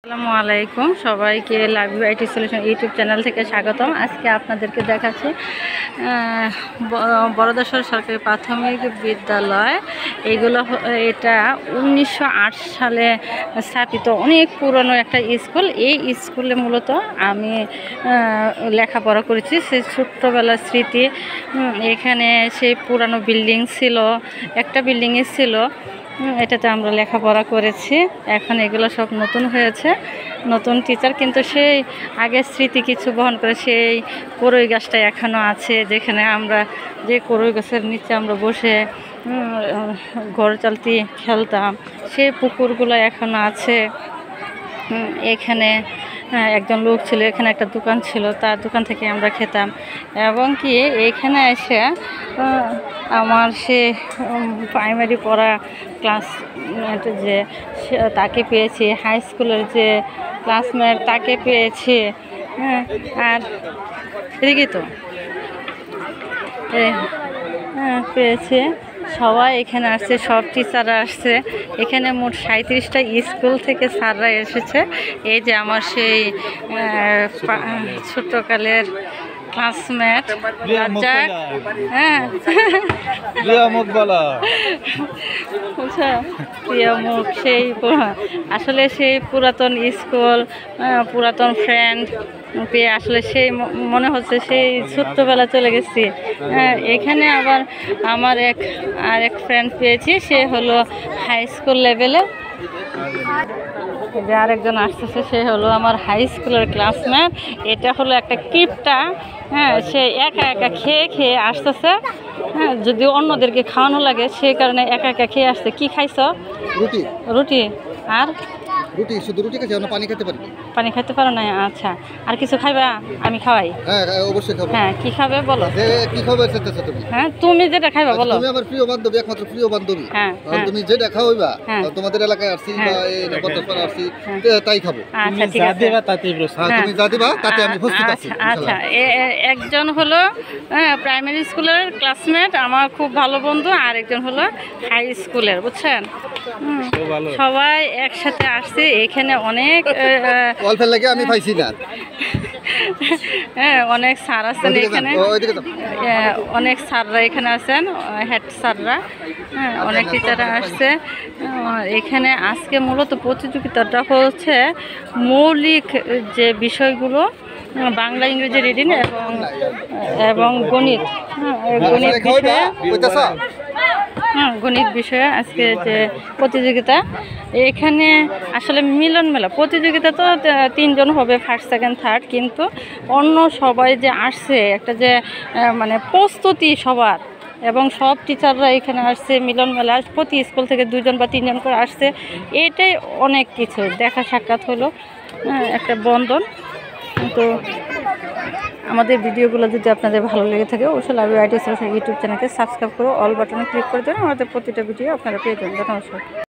আসসালামু আলাইকুম সবাইকে love you IT solution YouTube channel থেকে স্বাগতম। আজকে আপনাদেরকে দেখাচ্ছি বরদাসর সরকারি প্রাথমিক বিদ্যালয়। এটা 1908 সালে স্থাপিত অনেক পুরনো একটা স্কুল। এই স্কুলে মূলত আমি লেখাপড়া করেছি। সেই ছোট্টবেলার স্মৃতি। এখানে সেই পুরানো বিল্ডিং ছিল, একটা বিল্ডিংয়ে ছিল, এটাতে আমরা লেখাপড়া করেছি। এখন এগুলো সব নতুন হয়েছে, নতুন টিচার, কিন্তু সেই আগের স্মৃতি কিছু বহন করে। সেই করই গাছটা এখনও আছে, যেখানে আমরা যে করই গাছের নিচে আমরা বসে ঘর চালতি খেলতাম, সেই পুকুরগুলো এখনও আছে। এখানে একজন লোক ছিল, এখানে একটা দোকান ছিল, তার দোকান থেকে আমরা খেতাম। এবং কি এইখানে এসে আমার সে প্রাইমারি পড়া ক্লাসমেট যে তাকে পেয়েছি, হাই স্কুলের যে ক্লাসমেট তাকে পেয়েছি। আর এদিকে তো পেয়েছে। সবাই এখানে আসছে, সব টিচাররা আসছে। এখানে মোট 37টা স্কুল থেকে স্যাররা এসেছে। এই যে আমার সেই ছোট্টকালের ক্লাসমেট রাজ্জাক। প্রিয় মুখ, সেই আসলে সেই পুরাতন স্কুল, পুরাতন ফ্রেন্ড পেয়ে আসলে সেই মনে হচ্ছে সেই ছোট্টবেলা চলে গেছি। এখানে আবার আমার আরেক ফ্রেন্ড পেয়েছি, সে হলো হাই স্কুল লেভেলে। যে আরেকজন আসতেছে, সে হলো আমার হাই স্কুলের ক্লাসমেট। এটা হলো একটা কিপটা, সে একা একা খেয়ে খেয়ে আসতেছে। যদি অন্যদেরকে খাওয়ানো লাগে সেই কারণে একা একা খেয়ে আসছে। কি খাইছ? রুটি। রুটি আর রুটি, শুধু রুটি খাইছি, আমরা পানি খেতে পারি। পানি খেতে পারো না? আচ্ছা, আর কিছু খাইবা? আমি খাওয়াই। হ্যাঁ অবশ্যই খাবো। হ্যাঁ, কি খাবে বলো? কি খাবে চাইতেছো তুমি? হ্যাঁ, তুমি যেটা খাইবা বলো। তুমি আমার প্রিয় বান্ধবী, একমাত্র প্রিয় বান্ধবী। হ্যাঁ, তুমি যেটা খাওয়াইবা, তোমাদের এলাকায় আসছি বা এই নগরপাড়া আসছি, তাই খাবো। আচ্ছা, ঠিক আছে। তুমি যা দিবা তাতে আমি প্রস্তুত আছি। আচ্ছা, একজন হলো প্রাইমারি স্কুলের ক্লাসমেট, আমার খুব ভালো বন্ধু, আর একজন হলো হাই স্কুলের, বুঝছেন? সবাই একসাথে আসছে। এখানে অনেক অল্পের লাগে আমি পাইছি না। অনেক স্যার আছেন এখানে, অনেক স্যাররা এখানে আছেন, হেড স্যাররা, অনেক টিচাররা আসছে এখানে। আজকে মূলত প্রতিযোগিতাটা হচ্ছে মৌলিক যে বিষয়গুলো, বাংলা, ইংরেজি রিডিং এবং গণিত। গণিত বিষয়ে গণিত বিষয়ে আজকে যে প্রতিযোগিতা। এখানে আসলে মিলন মেলা প্রতিযোগিতা তো 3 জন হবে, ফার্স্ট, সেকেন্ড, থার্ড, কিন্তু অন্য সবাই যে আসছে একটা যে মানে প্রস্তুতি সবার, এবং সব টিচাররা এখানে আসছে। মিলন মেলা, প্রতি স্কুল থেকে 2 জন বা 3 জন করে আসছে। এটাই অনেক কিছু দেখা সাক্ষাৎ হলো, একটা বন্ধন। তো আমাদের ভিডিওগুলো যদি আপনাদের ভালো লেগে থাকে, অবশ্যই love you IT solution YouTube চ্যানেলকে সাবস্ক্রাইব করে অল বাটনে ক্লিক করে দেবেন। আমাদের প্রতিটা ভিডিও আপনারা পেয়ে যাবেন। নমস্কার।